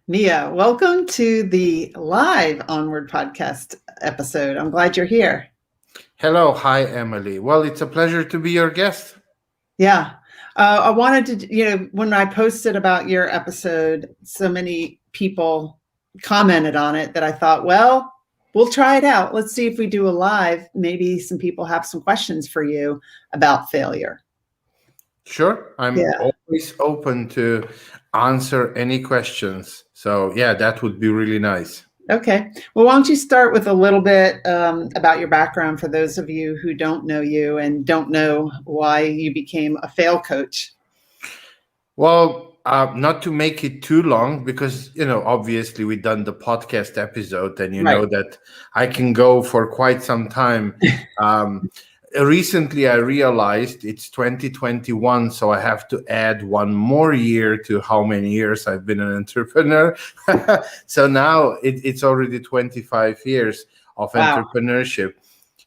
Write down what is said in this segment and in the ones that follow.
Mia, welcome to the live Onward Podcast episode. I'm glad you're here. Hello, hi Emily. Well, it's a pleasure to be your guest. Yeah. I wanted to, when I posted about your episode, so many people commented on it that I thought, well, we'll try it out. Let's see if we do a live. Maybe some people have some questions for you about failure. Sure, I'm always open to answer any questions. So, yeah, that would be really nice. Okay. Well, why don't you start with a little bit about your background for those of you who don't know you and don't know why you became a fail coach? Well, not to make it too long, because, obviously we've done the podcast episode and know that I can go for quite some time. Recently, I realized it's 2021, so I have to add one more year to how many years I've been an entrepreneur. So now it's already 25 years of entrepreneurship.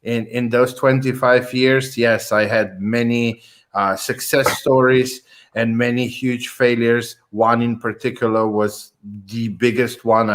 In those 25 years, yes, I had many success stories and many huge failures. One in particular was the biggest one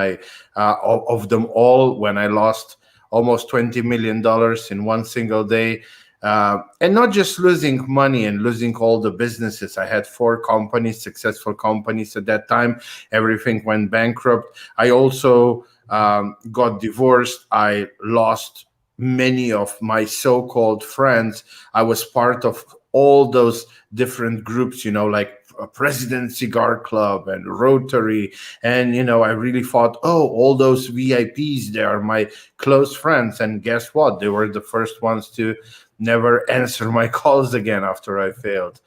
of them all, when I lost almost $20 million in one single day. And not just losing money and losing all the businesses. I had 4 companies, successful companies at that time. Everything went bankrupt. I also got divorced. I lost many of my so-called friends. I was part of all those different groups, like President Cigar Club and Rotary. And, I really thought, all those VIPs, they are my close friends. And guess what? They were the first ones to never answer my calls again after I failed.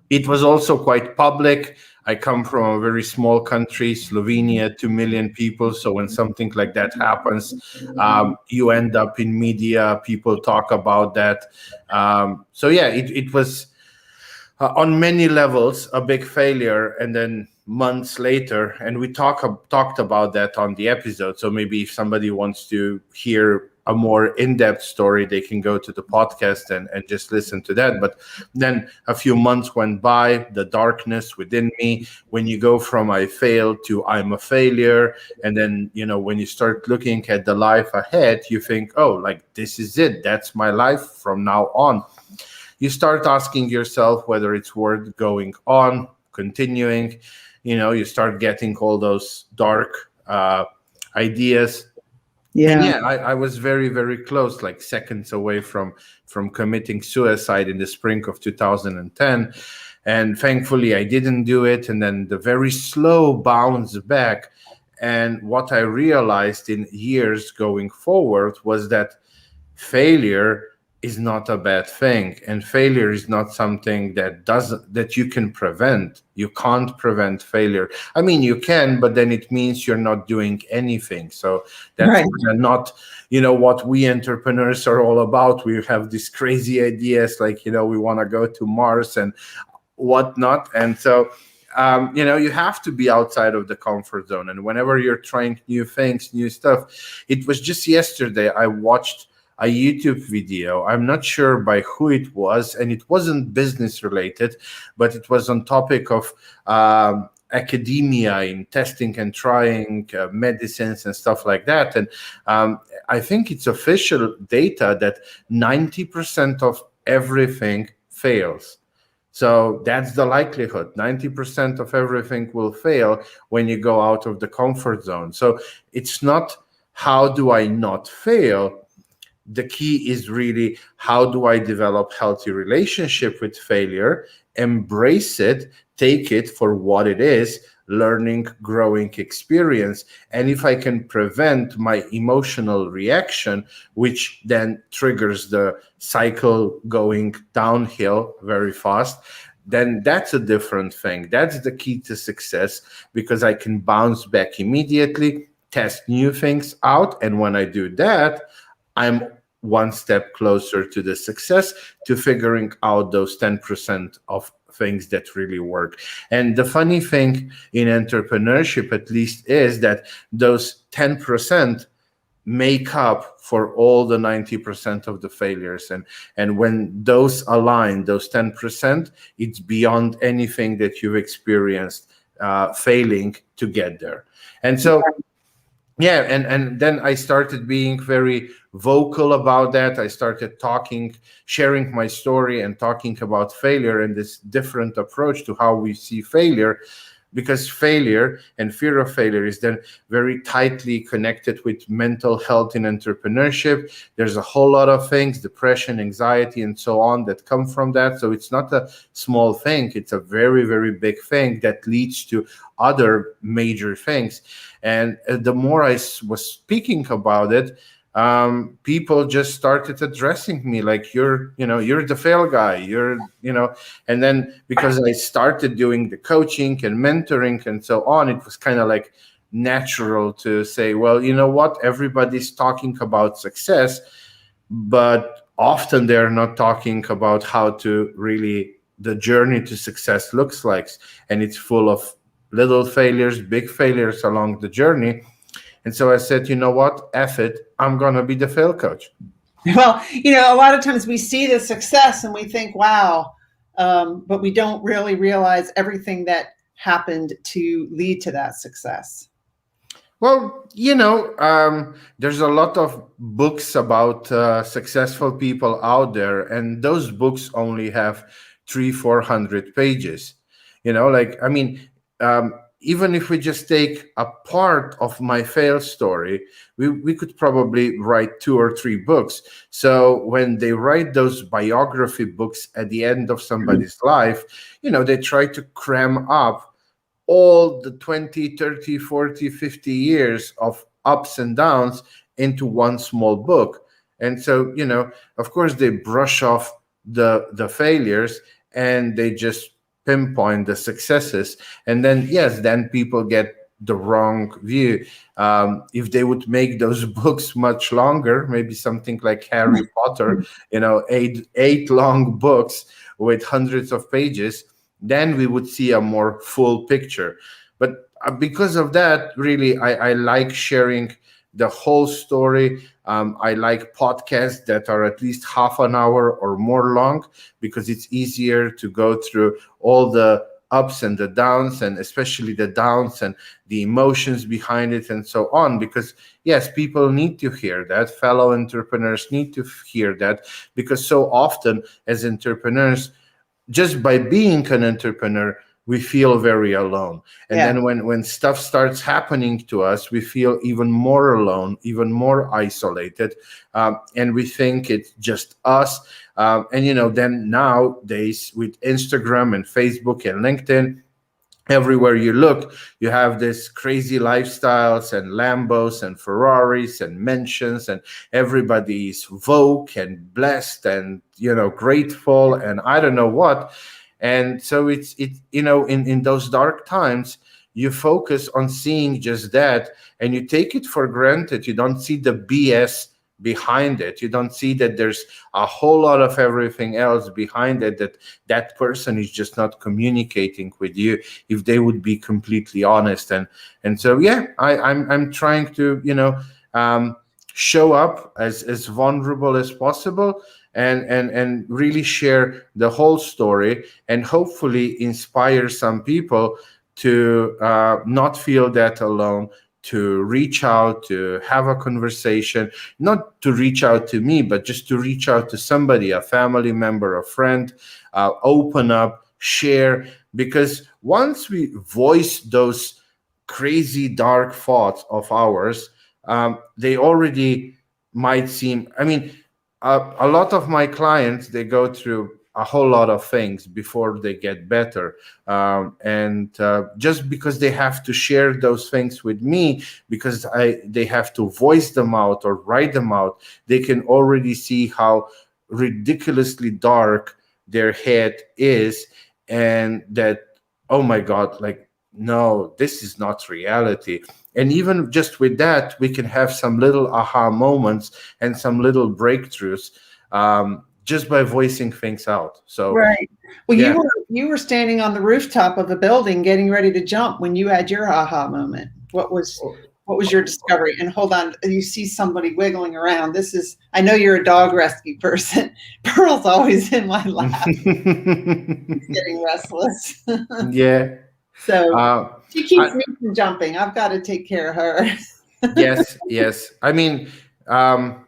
It was also quite public. I come from a very small country, Slovenia, 2 million people. So when something like that happens, you end up in media. People talk about that. It was on many levels a big failure. And then months later, and we talked about that on the episode. So maybe if somebody wants to hear a more in-depth story, they can go to the podcast and just listen to that. But then a few months went by, the darkness within me, when you go from I failed to I'm a failure. And then, when you start looking at the life ahead, you think, this is it. That's my life from now on. You start asking yourself whether it's worth going on, continuing. You start getting all those dark ideas. Yeah. I was very, very close, like seconds away from committing suicide in the spring of 2010. And thankfully, I didn't do it. And then the very slow bounce back. And what I realized in years going forward was that failure is not a bad thing, and failure is not something that you can prevent. You can't prevent failure. I mean, you can, but then it means you're not doing anything. So that's not, what we entrepreneurs are all about. We have these crazy ideas, like, we want to go to Mars and whatnot. And so, you have to be outside of the comfort zone. And whenever you're trying new things, new stuff, it was just yesterday, I watched a YouTube video. I'm not sure by who it was, and it wasn't business related, but it was on topic of academia in testing and trying medicines and stuff like that. And I think it's official data that 90% of everything fails. So that's the likelihood. 90% of everything will fail when you go out of the comfort zone. So it's not how do I not fail? The key is really, how do I develop healthy relationship with failure, embrace it, take it for what it is, learning, growing experience. And if I can prevent my emotional reaction, which then triggers the cycle going downhill very fast, then that's a different thing. That's the key to success, because I can bounce back immediately, test new things out. And when I do that, I'm one step closer to the success, to figuring out those 10% of things that really work. And the funny thing in entrepreneurship, at least, is that those 10% make up for all the 90% of the failures. And when those align, those 10%, it's beyond anything that you've experienced failing to get there. And so yeah, and then I started being very vocal about that. I started talking, sharing my story and talking about failure and this different approach to how we see failure, because failure and fear of failure is then very tightly connected with mental health in entrepreneurship. There's a whole lot of things, depression, anxiety, and so on, that come from that. So it's not a small thing. It's a very, very big thing that leads to other major things. And the more I was speaking about it, people just started addressing me like, you're the fail guy, and then because I started doing the coaching and mentoring and so on, it was kind of like natural to say, well, you know what, everybody's talking about success, but often they're not talking about how to really the journey to success looks like, and it's full of little failures, big failures along the journey. And so I said, you know what, F it, I'm going to be the fail coach. Well, a lot of times we see the success and we think, wow, but we don't really realize everything that happened to lead to that success. Well, there's a lot of books about successful people out there, and those books only have 300-400 pages. Even if we just take a part of my fail story, we could probably write 2 or 3 books. So when they write those biography books at the end of somebody's life, they try to cram up all the 20, 30, 40, 50 years of ups and downs into one small book. And so, of course, they brush off the failures and they just pinpoint the successes. And then, yes, then people get the wrong view. If they would make those books much longer, maybe something like Harry Potter, 8 long books with hundreds of pages, then we would see a more full picture. But because of that, really, I like sharing the whole story. I like podcasts that are at least half an hour or more long, because it's easier to go through all the ups and the downs, and especially the downs and the emotions behind it and so on. Because yes, people need to hear that. Fellow entrepreneurs need to hear that, because so often as entrepreneurs, just by being an entrepreneur, we feel very alone. And then when stuff starts happening to us, we feel even more alone, even more isolated. And we think it's just us. Then nowadays with Instagram and Facebook and LinkedIn, everywhere you look, you have this crazy lifestyles and Lambos and Ferraris and mentions, and everybody's woke and blessed and, grateful and I don't know what. And so it's in those dark times, you focus on seeing just that, and you take it for granted. You don't see the BS behind it. You don't see that there's a whole lot of everything else behind it, that person is just not communicating with you if they would be completely honest. And so I'm trying to show up as vulnerable as possible, and really share the whole story, and hopefully inspire some people to not feel that alone, to reach out, to have a conversation, not to reach out to me, but just to reach out to somebody, a family member, a friend, open up, share. Because once we voice those crazy dark thoughts of ours, they already might seem, a lot of my clients, they go through a whole lot of things before they get better. And just because they have to share those things with me, because they have to voice them out or write them out, they can already see how ridiculously dark their head is, and that, oh my God, like, no, this is not reality. And even just with that, we can have some little aha moments and some little breakthroughs, just by voicing things out. So right. Well, you were standing on the rooftop of a building getting ready to jump when you had your aha moment. What was your discovery? And hold on, you see somebody wiggling around. I know you're a dog rescue person. Pearl's always in my lap. He's getting restless. Yeah. So Uh, she keeps I, me from jumping. I've got to take care of her. yes, yes. I mean, um,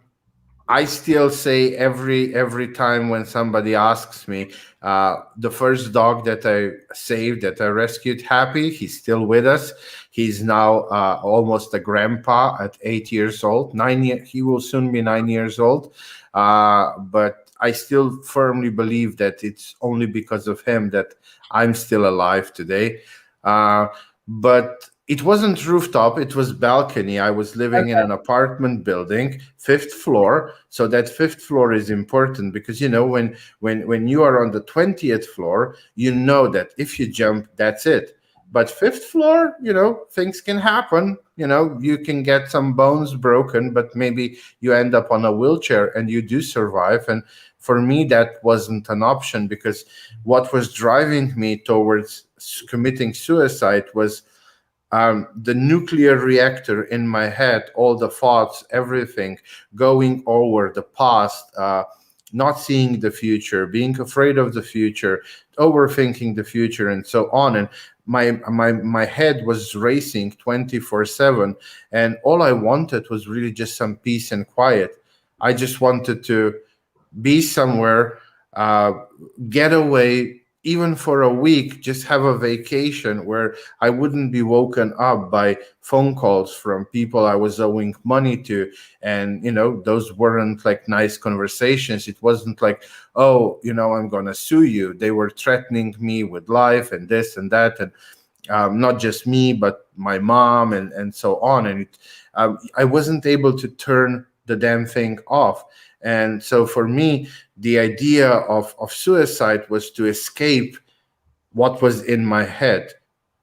I still say every time when somebody asks me, the first dog that I saved, that I rescued, Happy, he's still with us. He's now almost a grandpa at 8 years old. He will soon be 9 years old. But I still firmly believe that it's only because of him that I'm still alive today. Uh, but it wasn't rooftop, it was balcony. I was living in Okay. an apartment building, fifth floor. So that fifth floor is important because when you are on the 20th floor, you know that if you jump, that's it. But fifth floor, things can happen. You can get some bones broken, but maybe you end up on a wheelchair and you do survive. And for me, that wasn't an option because what was driving me towards committing suicide was the nuclear reactor in my head, all the thoughts, everything going over the past, not seeing the future, being afraid of the future, overthinking the future, and so on. And my head was racing 24/7, and all I wanted was really just some peace and quiet. I just wanted to be somewhere, uh, get away, even for a week, just have a vacation where I wouldn't be woken up by phone calls from people I was owing money to. And, those weren't like nice conversations. It wasn't like, oh, I'm going to sue you. They were threatening me with life and this and that. And not just me, but my mom and so on. And I wasn't able to turn the damn thing off. And so for me, the idea of suicide was to escape what was in my head,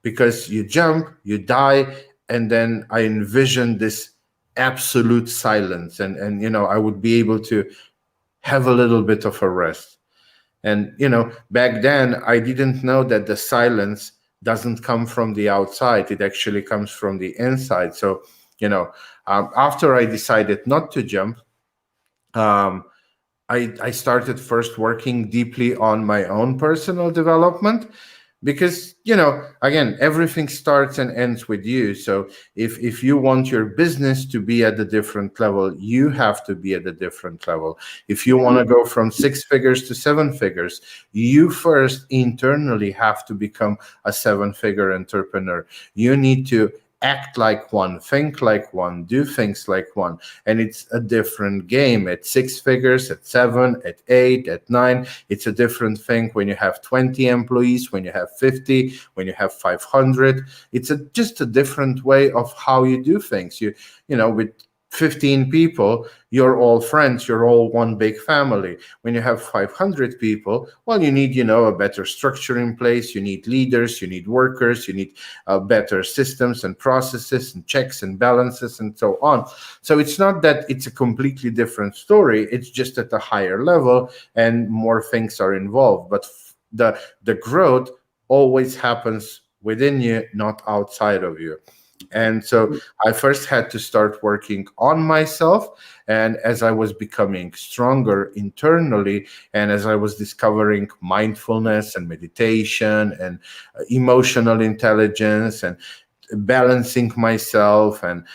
because you jump, you die, and then I envisioned this absolute silence, and I would be able to have a little bit of a rest. And back then I didn't know that the silence doesn't come from the outside; it actually comes from the inside. So after I decided not to jump, um, I started first working deeply on my own personal development, because again, everything starts and ends with you. So if you want your business to be at a different level, you have to be at a different level. If you want to go from 6 figures to 7 figures, you first internally have to become a 7-figure entrepreneur. You need to act like one, think like one, do things like one. And it's a different game at 6 figures, at 7, at 8, at 9. It's a different thing when you have 20 employees, when you have 50, when you have 500. It's just a different way of how you do things. With 15 people, you're all friends, you're all one big family. When you have 500 people, well, you need, a better structure in place. You need leaders, you need workers, you need better systems and processes and checks and balances and so on. So it's not that it's a completely different story. It's just at a higher level and more things are involved. But the growth always happens within you, not outside of you. And so I first had to start working on myself. And as I was becoming stronger internally, and as I was discovering mindfulness and meditation and emotional intelligence and balancing myself and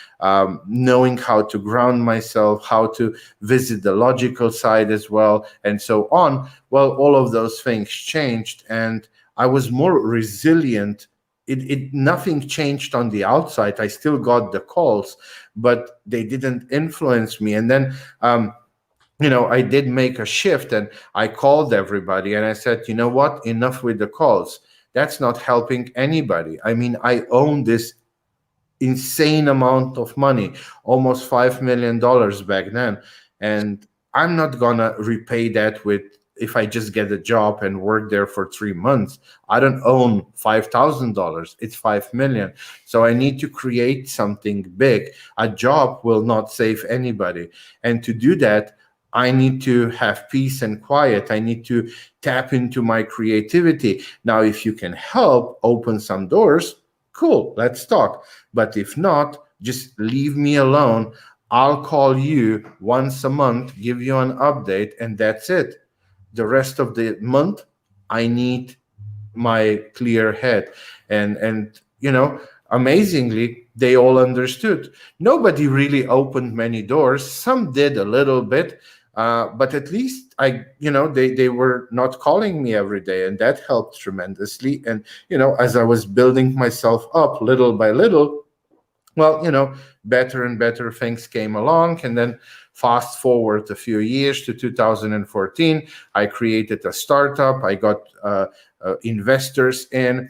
knowing how to ground myself, how to visit the logical side as well, and so on, well, all of those things changed. And I was more resilient. Nothing changed on the outside. I still got the calls, but they didn't influence me. And then I did make a shift, and I called everybody and I said, you know what, enough with the calls. That's not helping anybody. I mean, I own this insane amount of money, almost $5 million back then. And I'm not gonna repay that with, if I just get a job and work there for 3 months. I don't own $5,000. It's 5 million. So I need to create something big. A job will not save anybody. And to do that, I need to have peace and quiet. I need to tap into my creativity. Now, if you can help open some doors, cool, let's talk. But if not, just leave me alone. I'll call you once a month, give you an update, and that's it. The rest of the month, I need my clear head. And amazingly, they all understood. Nobody really opened many doors. Some did a little bit, but at least they were not calling me every day, and that helped tremendously. And as I was building myself up little by little, well, better and better things came along. And then fast forward a few years to 2014, I created a startup. I got investors in.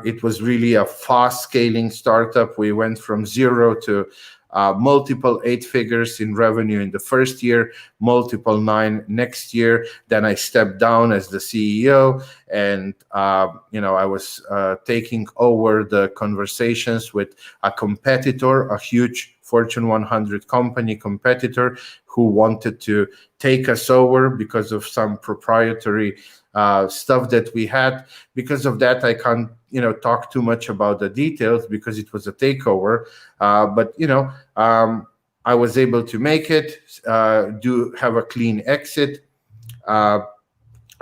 It was really a fast scaling startup. We went from zero to multiple 8 figures in revenue in the first year, multiple 9 next year. Then I stepped down as the CEO, and I was taking over the conversations with a competitor, a huge Fortune 100 company competitor, who wanted to take us over because of some proprietary stuff that we had. Because of that, I can't talk too much about the details because it was a takeover. But I was able to make it, have a clean exit,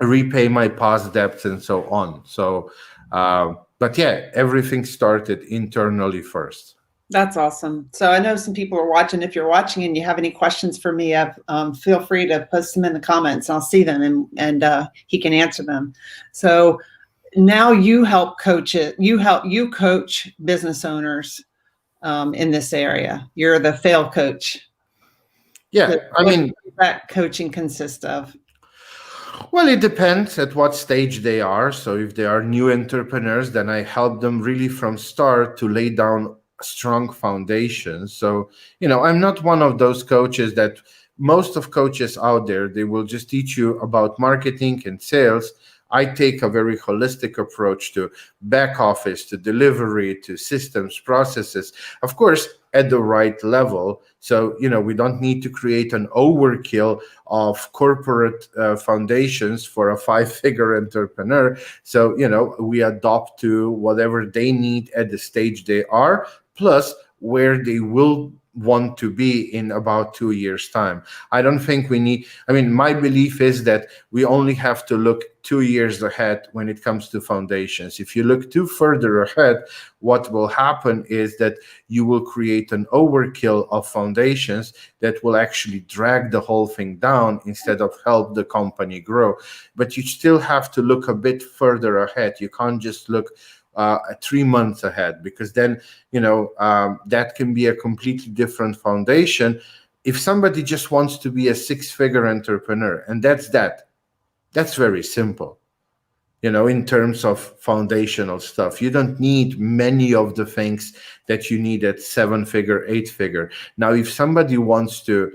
repay my past debts, and so on. So, but yeah, everything started internally first. That's awesome. So I know some people are watching. If you're watching and you have any questions for me, feel free to post them in the comments. I'll see them and he can answer them. So now you help coach it. You coach business owners in this area. You're the fail coach. Yeah, so what does that coaching consist of? Well, it depends at what stage they are. So if they are new entrepreneurs, then I help them really from start to lay down a strong foundation. So, I'm not one of those coaches that most of coaches out there, they will just teach you about marketing and sales. I take a very holistic approach to back office, to delivery, to systems, processes, of course, at the right level. So, we don't need to create an overkill of corporate foundations for a 5-figure entrepreneur. So, we adopt to whatever they need at the stage they are, plus where they will want to be in about 2 years' time. I don't think we need, my belief is that we only have to look 2 years ahead when it comes to foundations. If you look too further ahead, what will happen is that you will create an overkill of foundations that will actually drag the whole thing down instead of help the company grow. But you still have to look a bit further ahead. You can't just look 3 months ahead, because then that can be a completely different foundation. If somebody just wants to be a 6-figure entrepreneur, and that's very simple, in terms of foundational stuff. You don't need many of the things that you need at 7-figure, 8-figure. Now, if somebody wants to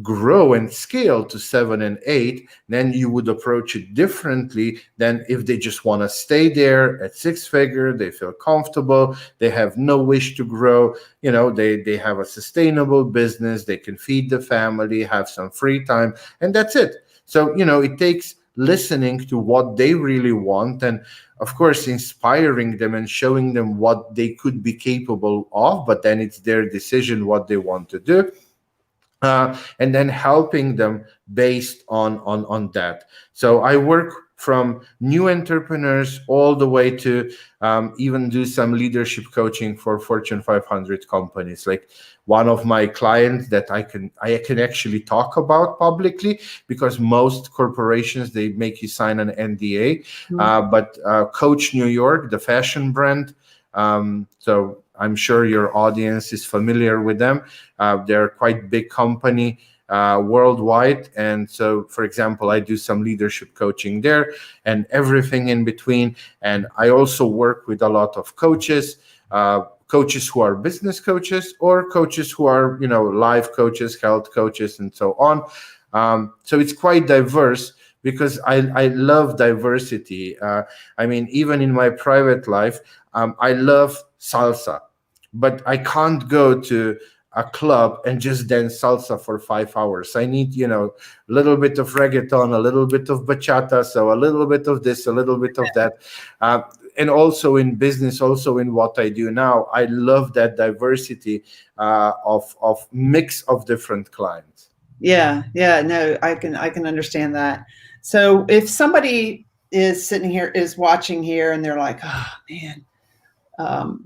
grow and scale to 7 and 8, then you would approach it differently than if they just want to stay there at 6-figure. They feel comfortable, they have no wish to grow, they have a sustainable business, they can feed the family, have some free time, and that's it. So it takes listening to what they really want, and of course inspiring them and showing them what they could be capable of, but then it's their decision what they want to do. And then helping them based on that. So I work from new entrepreneurs all the way to even do some leadership coaching for Fortune 500 companies. Like one of my clients that I can actually talk about publicly, because most corporations, they make you sign an NDA. But Coach New York, the fashion brand, so I'm sure your audience is familiar with them. They're quite big company worldwide. And so, for example, I do some leadership coaching there and everything in between. And I also work with a lot of coaches, coaches who are business coaches or coaches who are, life coaches, health coaches, and so on. So it's quite diverse, because I love diversity. Even in my private life, I love salsa, but I can't go to a club and just dance salsa for 5 hours. I need, a little bit of reggaeton, a little bit of bachata, so a little bit of this, a little bit of that. And also in business, also in what I do now, I love that diversity of mix of different clients. Yeah, no, I can understand that. So if somebody is sitting here, is watching here, and they're like, oh man,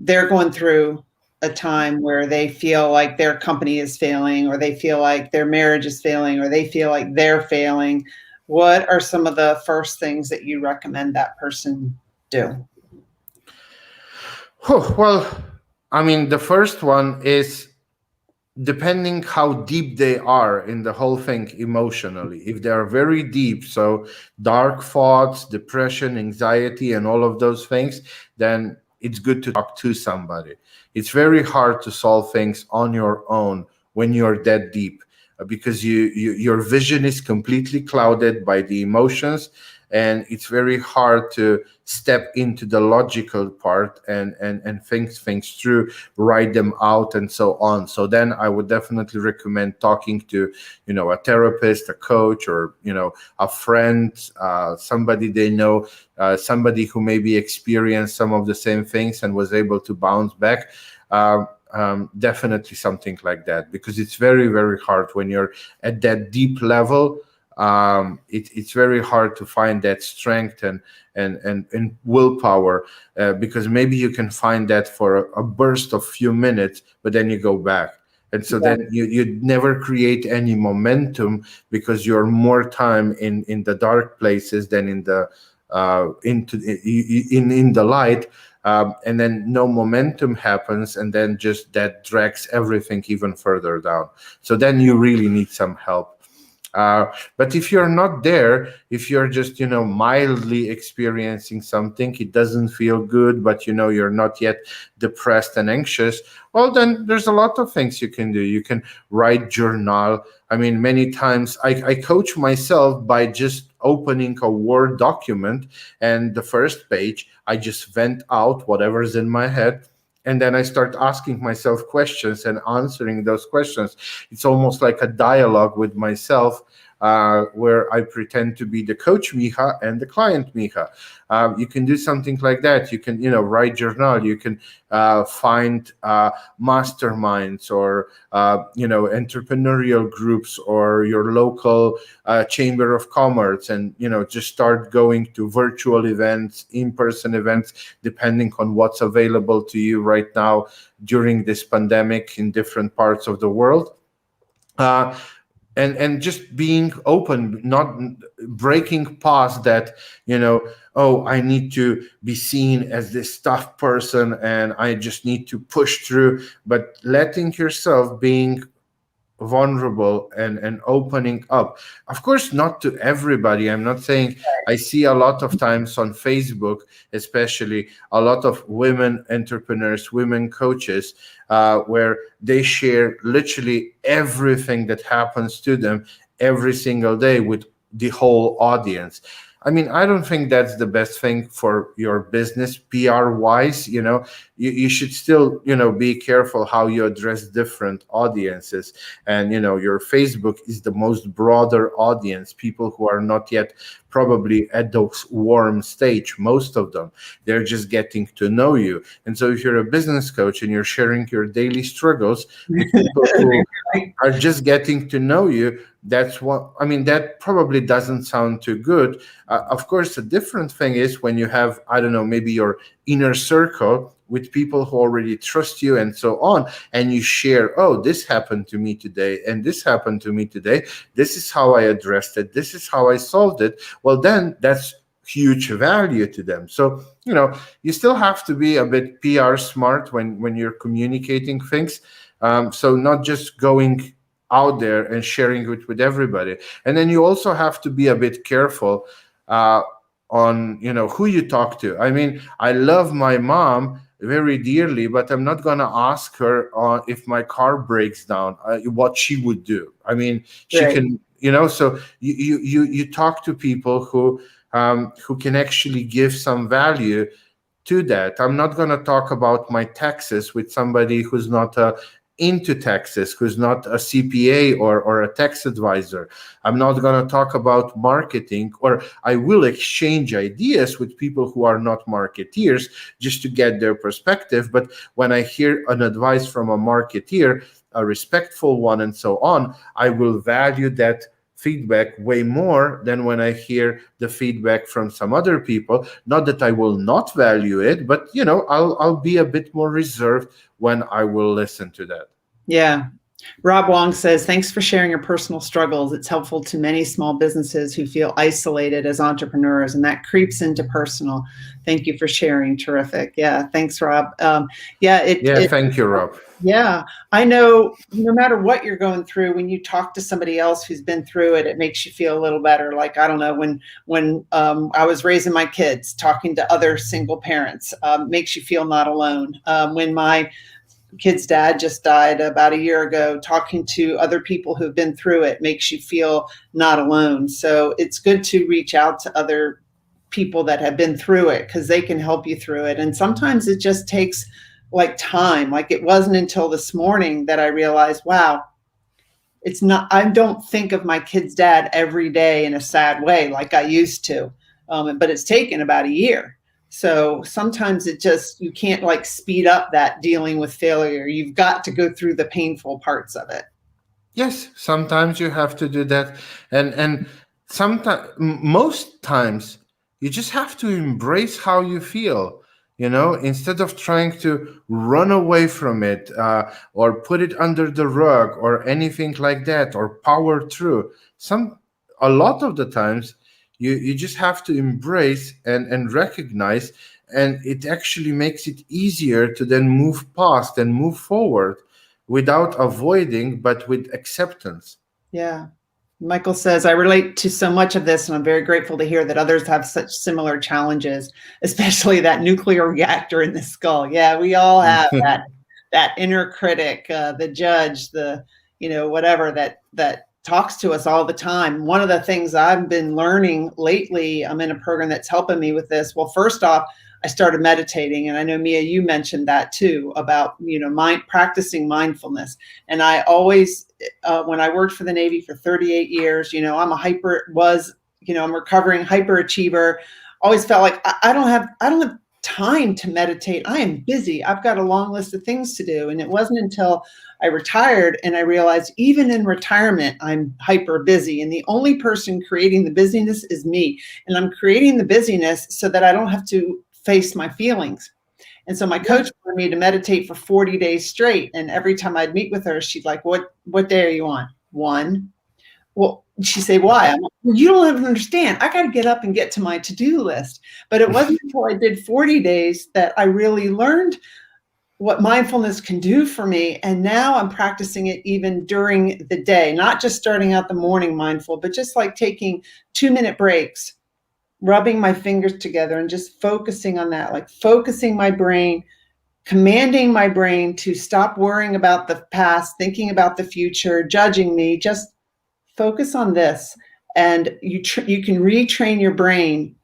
they're going through a time where they feel like their company is failing, or they feel like their marriage is failing, or they feel like they're failing, what are some of the first things that you recommend that person do? Well, I mean, the first one is depending how deep they are in the whole thing emotionally. If they are very deep, so dark thoughts, depression, anxiety, and all of those things, then it's good to talk to somebody. It's very hard to solve things on your own when you're that deep, because your vision is completely clouded by the emotions, and it's very hard to step into the logical part and think things through, write them out, and so on. So then I would definitely recommend talking to, a therapist, a coach, or a friend, somebody they know, somebody who maybe experienced some of the same things and was able to bounce back. Definitely something like that, because it's very, very hard when you're at that deep level. It's very hard to find that strength and willpower, because maybe you can find that for a burst of few minutes, but then you go back. And so then you never create any momentum, because you're more time in the dark places than in the in the light. And then no momentum happens, and then just that drags everything even further down. So then you really need some help. But if you're not there, if you're just, mildly experiencing something, it doesn't feel good, but, you're not yet depressed and anxious, well, then there's a lot of things you can do. You can write journal. I mean, many times I coach myself by just opening a Word document, and the first page, I just vent out whatever's in my head. And then I start asking myself questions and answering those questions. It's almost like a dialogue with myself, where I pretend to be the coach Miha and the client Miha. You can do something like that. You can, write journal. You can find masterminds, or, entrepreneurial groups, or your local chamber of commerce, and, just start going to virtual events, in-person events, depending on what's available to you right now during this pandemic in different parts of the world. And just being open, not breaking past that, oh, I need to be seen as this tough person and I just need to push through, but letting yourself being vulnerable and opening up. Of course, not to everybody. I'm not saying. I see a lot of times on Facebook, especially, a lot of women entrepreneurs, women coaches, where they share literally everything that happens to them every single day with the whole audience. I mean, I don't think that's the best thing for your business PR wise. You should still, be careful how you address different audiences. And, your Facebook is the most broader audience, people who are not yet probably at the warm stage. Most of them, they're just getting to know you. And so if you're a business coach and you're sharing your daily struggles with people who are just getting to know you, that's what I mean. That probably doesn't sound too good. Of course, a different thing is when you have, I don't know, maybe your inner circle with people who already trust you and so on, and you share, oh, this happened to me today, and this happened to me today. This is how I addressed it. This is how I solved it. Well, then that's huge value to them. So, you still have to be a bit PR smart when you're communicating things. So not just going out there and sharing it with everybody. And then you also have to be a bit careful on who you talk to. I mean, I love my mom very dearly, but I'm not gonna ask her if my car breaks down what she would do. I mean, she can, so you talk to people who can actually give some value to that. I'm not going to talk about my taxes with somebody who's not into taxes, who's not a CPA or a tax advisor. I'm not going to talk about marketing, or I will exchange ideas with people who are not marketeers just to get their perspective. But when I hear an advice from a marketeer, a respectful one and so on, I will value that feedback way more than when I hear the feedback from some other people. Not that I will not value it, but I'll be a bit more reserved when I will listen to that. Yeah. Rob Wong says, thanks for sharing your personal struggles. It's helpful to many small businesses who feel isolated as entrepreneurs, and that creeps into personal. Thank you for sharing. Terrific. Yeah. Thanks, Rob. Thank you, Rob. Yeah. I know no matter what you're going through, when you talk to somebody else who's been through it, it makes you feel a little better. Like, I don't know, when I was raising my kids, talking to other single parents makes you feel not alone. When my kid's dad just died about a year ago, talking to other people who've been through it makes you feel not alone. So it's good to reach out to other people that have been through it, because they can help you through it. And sometimes it just takes like time. Like, it wasn't until this morning that I realized, wow, it's not, I don't think of my kid's dad every day in a sad way like I used to. But it's taken about a year. So sometimes you can't like speed up that dealing with failure. You've got to go through the painful parts of it. Yes, sometimes you have to do that. And sometimes, most times, you just have to embrace how you feel, instead of trying to run away from it, or put it under the rug or anything like that, or power through. A lot of the times, you just have to embrace and recognize, and it actually makes it easier to then move past and move forward without avoiding, but with acceptance. Yeah. Michael says, I relate to so much of this, and I'm very grateful to hear that others have such similar challenges, especially that nuclear reactor in the skull. Yeah, we all have that inner critic, the judge, the, whatever that talks to us all the time. One of the things I've been learning lately, I'm in a program that's helping me with this. Well, first off, I started meditating, and I know, Miha, you mentioned that too, about, practicing mindfulness. And I always, when I worked for the Navy for 38 years, I'm I'm a recovering hyperachiever. Always felt like I don't have time to meditate. I am busy. I've got a long list of things to do. And it wasn't until I retired and I realized even in retirement, I'm hyper busy. And the only person creating the busyness is me. And I'm creating the busyness so that I don't have to face my feelings. And so my coach wanted me to meditate for 40 days straight. And every time I'd meet with her, she'd like, what day are you on? 1. Well, she'd say, why? I'm like, well, you don't even understand. I got to get up and get to my to-do list. But it wasn't until I did 40 days that I really learned what mindfulness can do for me. And now I'm practicing it even during the day, not just starting out the morning mindful, but just like taking 2-minute breaks, rubbing my fingers together and just focusing on that, like focusing my brain, commanding my brain to stop worrying about the past, thinking about the future, judging me, just focus on this. And you can retrain your brain,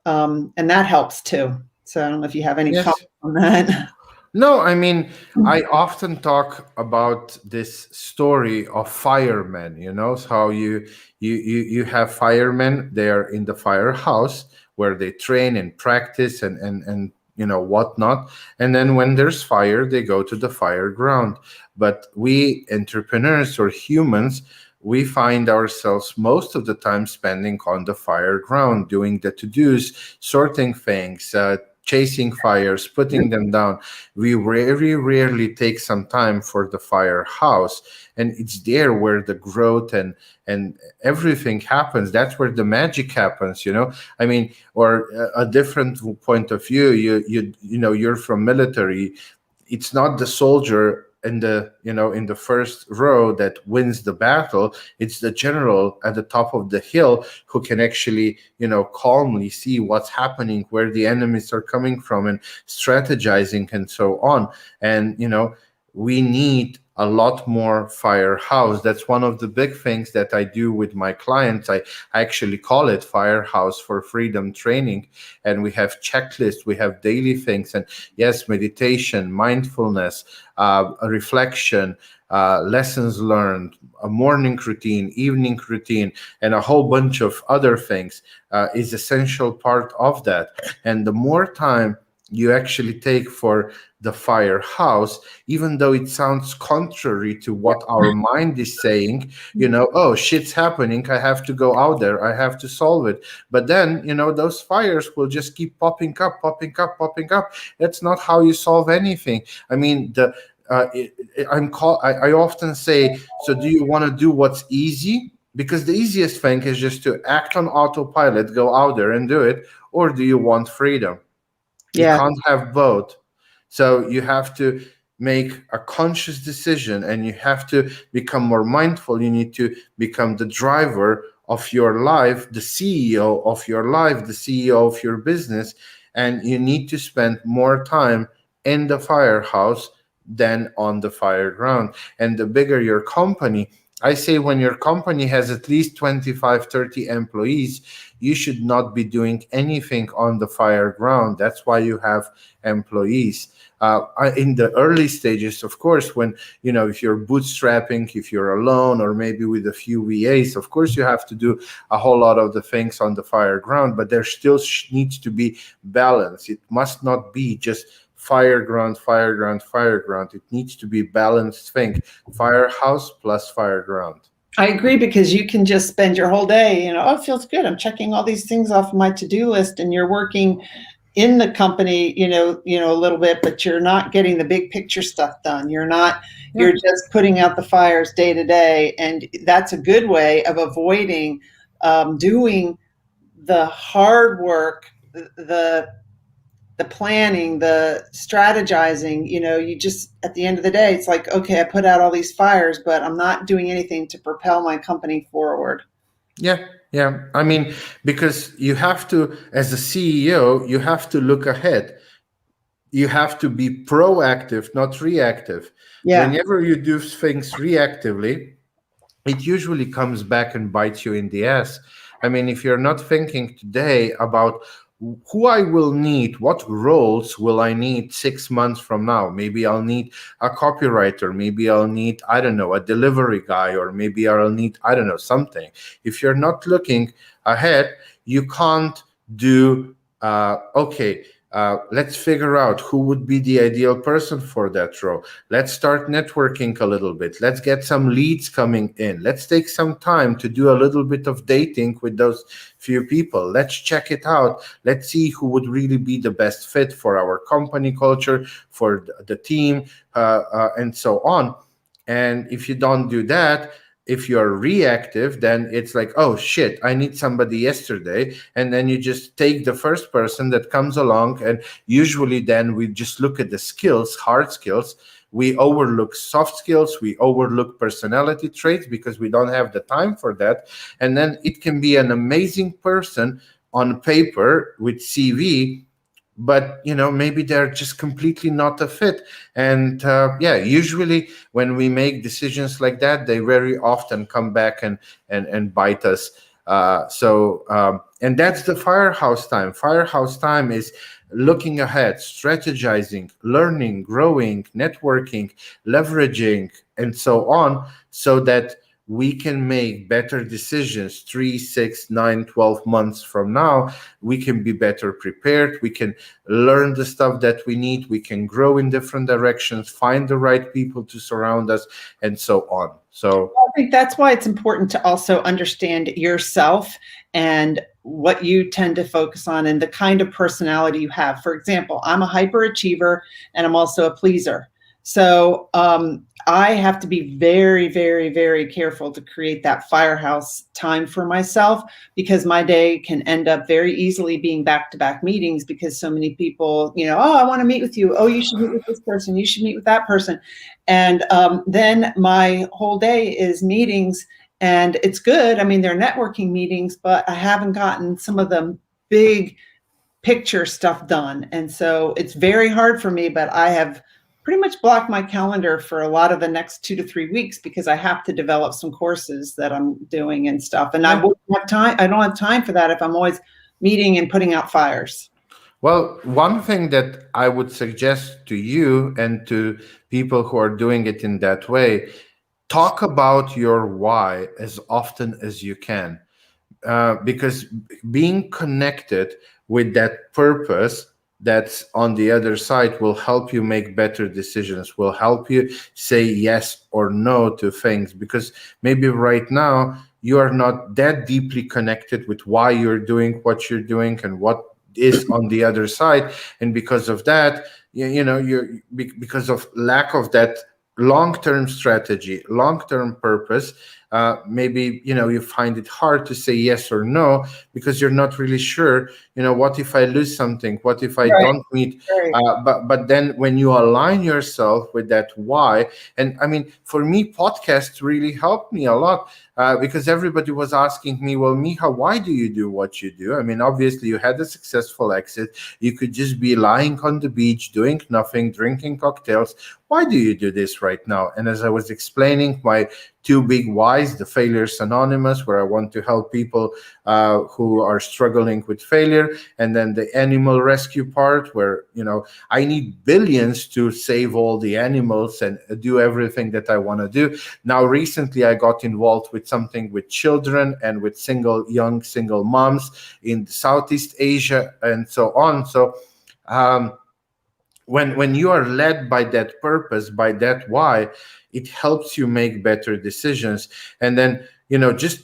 and that helps too. So I don't know if you have any comments on that. No, I mean, I often talk about this story of firemen, so how you have firemen, they are in the firehouse where they train and practice and whatnot. And then when there's fire, they go to the fire ground. But we entrepreneurs or humans, we find ourselves most of the time spending on the fire ground, doing the to-dos, sorting things, chasing fires, putting them down. We very rarely take some time for the firehouse. And it's there where the growth and everything happens. That's where the magic happens, I mean, or a different point of view, you're from military. It's not the soldier in the first row that wins the battle. It's the general at the top of the hill who can actually calmly see what's happening, where the enemies are coming from, and strategizing and so on. And we need a lot more firehouse. That's one of the big things that I do with my clients. I actually call it Firehouse for Freedom training. And we have checklists, we have daily things. And yes, meditation, mindfulness, a reflection, lessons learned, a morning routine, evening routine, and a whole bunch of other things is essential part of that. And the more time you actually take for the firehouse, even though it sounds contrary to what our mind is saying, oh, shit's happening. I have to go out there. I have to solve it. But then, those fires will just keep popping up, popping up, popping up. That's not how you solve anything. I mean, I often say, so do you want to do what's easy? Because the easiest thing is just to act on autopilot, go out there and do it. Or do you want freedom? You Yeah. can't have both. So you have to make a conscious decision, and you have to become more mindful. You need to become the driver of your life, the CEO of your life, the CEO of your business. And you need to spend more time in the firehouse than on the fire ground. And the bigger your company, I say when your company has at least 25, 30 employees, you should not be doing anything on the fire ground. That's why you have employees. In the early stages, of course, when, if you're bootstrapping, if you're alone, or maybe with a few VAs, of course, you have to do a whole lot of the things on the fire ground, but there still needs to be balance. It must not be just fire ground, fire ground, fire ground. It needs to be balanced thing. Firehouse plus fire ground. I agree, because you can just spend your whole day, oh, it feels good. I'm checking all these things off my to-do list, and you're working in the company, a little bit, but you're not getting the big picture stuff done. You're just putting out the fires day to day. And that's a good way of avoiding doing the hard work, the planning, the strategizing. You just, at the end of the day, it's like, okay, I put out all these fires, but I'm not doing anything to propel my company forward. Yeah. I mean, because you have to, as a CEO, you have to look ahead. You have to be proactive, not reactive. Yeah. Whenever you do things reactively, it usually comes back and bites you in the ass. I mean, if you're not thinking today about who I will need, what roles will I need 6 months from now? Maybe I'll need a copywriter. Maybe I'll need, I don't know, a delivery guy, or maybe I'll need, I don't know, something. If you're not looking ahead, you can't do, let's figure out who would be the ideal person for that role. Let's start networking a little bit. Let's get some leads coming in. Let's take some time to do a little bit of dating with those few people. Let's check it out. Let's see who would really be the best fit for our company culture, for the team, and so on. And if you don't do that, if you're reactive, then it's like, oh shit, I need somebody yesterday. And then you just take the first person that comes along. And usually then we just look at the skills, hard skills. We overlook soft skills. We overlook personality traits because we don't have the time for that. And then it can be an amazing person on paper with CV, but maybe they're just completely not a fit. And usually when we make decisions like that, they very often come back and bite us. And that's the firehouse time. Firehouse time is looking ahead, strategizing, learning, growing, networking, leveraging, and so on, so that we can make better decisions 3, 6, 9, 12 months from now. We can be better prepared. We can learn the stuff that we need. We can grow in different directions, find the right people to surround us, and so on. So I think that's why it's important to also understand yourself and what you tend to focus on and the kind of personality you have. For example, I'm a hyperachiever and I'm also a pleaser. So I have to be very, very, very careful to create that firehouse time for myself, because my day can end up very easily being back-to-back meetings because so many people, oh, I want to meet with you. Oh, you should meet with this person. You should meet with that person. And then my whole day is meetings, and it's good. I mean, they're networking meetings, but I haven't gotten some of the big picture stuff done. And so it's very hard for me, but I have pretty much blocked my calendar for a lot of the next 2 to 3 weeks because I have to develop some courses that I'm doing and stuff. And I won't have time. I don't have time for that if I'm always meeting and putting out fires. Well, one thing that I would suggest to you and to people who are doing it in that way, talk about your why as often as you can, because being connected with that purpose that's on the other side will help you make better decisions, will help you say yes or no to things, because maybe right now you are not that deeply connected with why you're doing what you're doing and what is on the other side. And because of that, because of lack of that long-term strategy, long-term purpose, maybe you find it hard to say yes or no, because you're not really sure, what if I lose something, what if I Right, don't meet. right. But then when you align yourself with that why, and I mean, for me, podcasts really helped me a lot, because everybody was asking me, well, Miha, why do you do what you do? I mean, obviously you had a successful exit, you could just be lying on the beach doing nothing, drinking cocktails. Why do you do this right now? And as I was explaining my two big whys, the Failures Anonymous, where I want to help people who are struggling with failure, and then the animal rescue part, where I need billions to save all the animals and do everything that I want to do. Now, recently, I got involved with something with children and with young single moms in Southeast Asia and so on. So when you are led by that purpose, by that why, it helps you make better decisions. And then just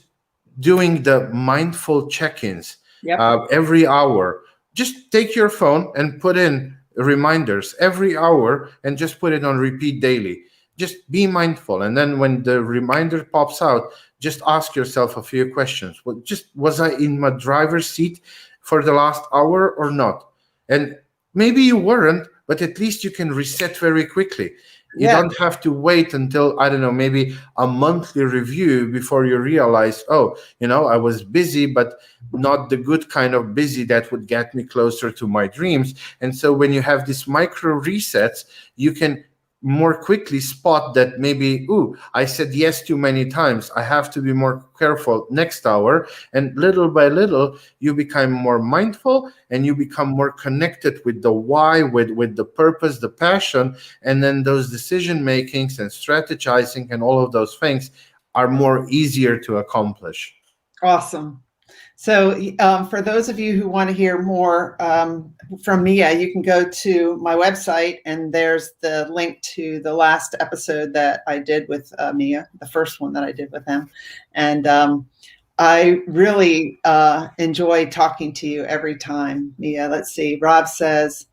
doing the mindful check-ins Yep. every hour. Just take your phone and put in reminders every hour and just put it on repeat daily. Just be mindful, and then when the reminder pops out, just ask yourself a few questions. Was I in my driver's seat for the last hour or not? And maybe you weren't, but at least you can reset very quickly. You Yeah. don't have to wait until, I don't know, maybe a monthly review before you realize, oh, I was busy, but not the good kind of busy that would get me closer to my dreams. And so when you have these micro resets, you can more quickly spot that maybe, I said yes too many times. I have to be more careful next hour. And little by little, you become more mindful and you become more connected with the why, with the purpose, the passion. And then those decision makings and strategizing and all of those things are more easier to accomplish. Awesome. So for those of you who want to hear more from Mia, you can go to my website, and there's the link to the last episode that I did with Mia, the first one that I did with him. And I really enjoy talking to you every time, Mia. Let's see. Rob says,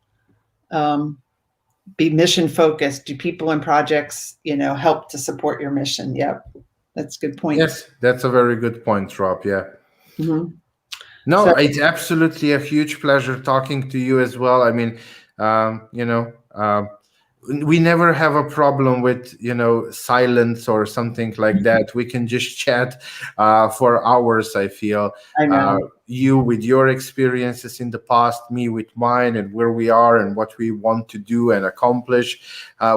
be mission focused. Do people and projects, help to support your mission? Yep. That's a good point. Yes, that's a very good point, Rob. Yeah. Mm-hmm. No, So, it's absolutely a huge pleasure talking to you as well. I mean, we never have a problem with, silence or something like that. We can just chat for hours, I feel. I know. You with your experiences in the past, me with mine, and where we are and what we want to do and accomplish.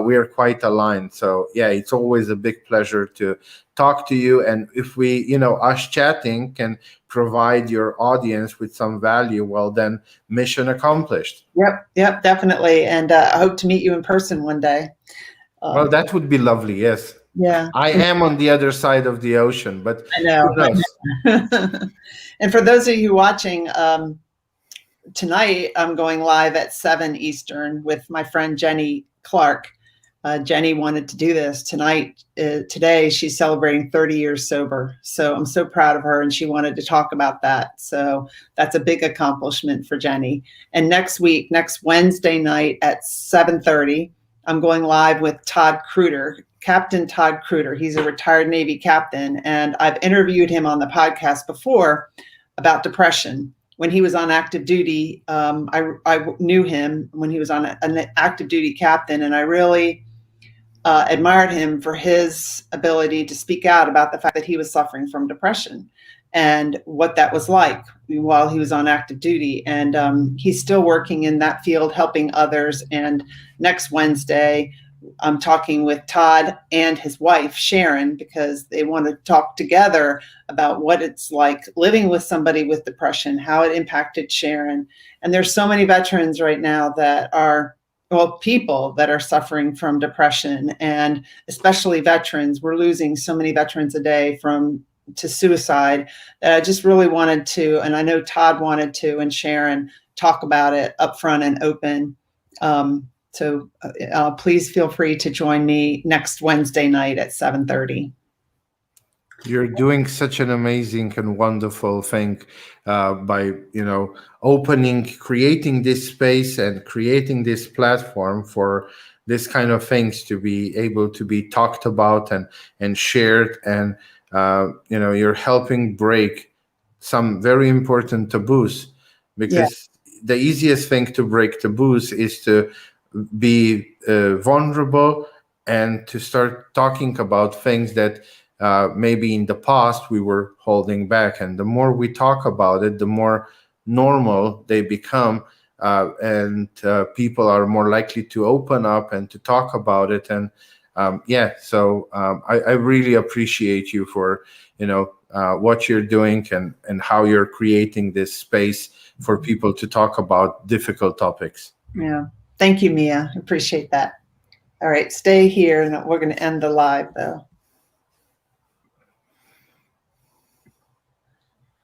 We are quite aligned. So, yeah, it's always a big pleasure to talk to you. And if we, us chatting can provide your audience with some value, well, then mission accomplished. Yep, definitely. And I hope to meet you in person one day. Well, that would be lovely. Yes. Yeah. I am on the other side of the ocean, but I know. who knows? And for those of you watching, tonight I'm going live at 7 Eastern with my friend Jenny Clark. Jenny wanted to do this tonight. Today, she's celebrating 30 years sober. So I'm so proud of her, and she wanted to talk about that. So that's a big accomplishment for Jenny. And next Wednesday night at 7:30, I'm going live with Todd Kruder, Captain Todd Kruder. He's a retired Navy captain, and I've interviewed him on the podcast before about depression. When he was on active duty, I knew him when he was on an active duty captain, and I really admired him for his ability to speak out about the fact that he was suffering from depression and what that was like while he was on active duty. And he's still working in that field, helping others. And next Wednesday, I'm talking with Todd and his wife, Sharon, because they want to talk together about what it's like living with somebody with depression, how it impacted Sharon. And there's so many veterans right now that are, people that are suffering from depression, and especially veterans. We're losing so many veterans a day to suicide, that I just really wanted to, and I know Todd wanted to, and Sharon, talk about it upfront and open. So please feel free to join me next Wednesday night at 7:30. You're doing such an amazing and wonderful thing by, creating this space and creating this platform for this kind of things to be able to be talked about and shared. And, you're helping break some very important taboos, because the easiest thing to break taboos is to be vulnerable and to start talking about things that maybe in the past we were holding back. And the more we talk about it, the more normal they become, and people are more likely to open up and to talk about it. And so I really appreciate you for what you're doing and how you're creating this space for people to talk about difficult topics. Yeah, thank you, Miha. Appreciate that. All right, stay here, and we're going to end the live though.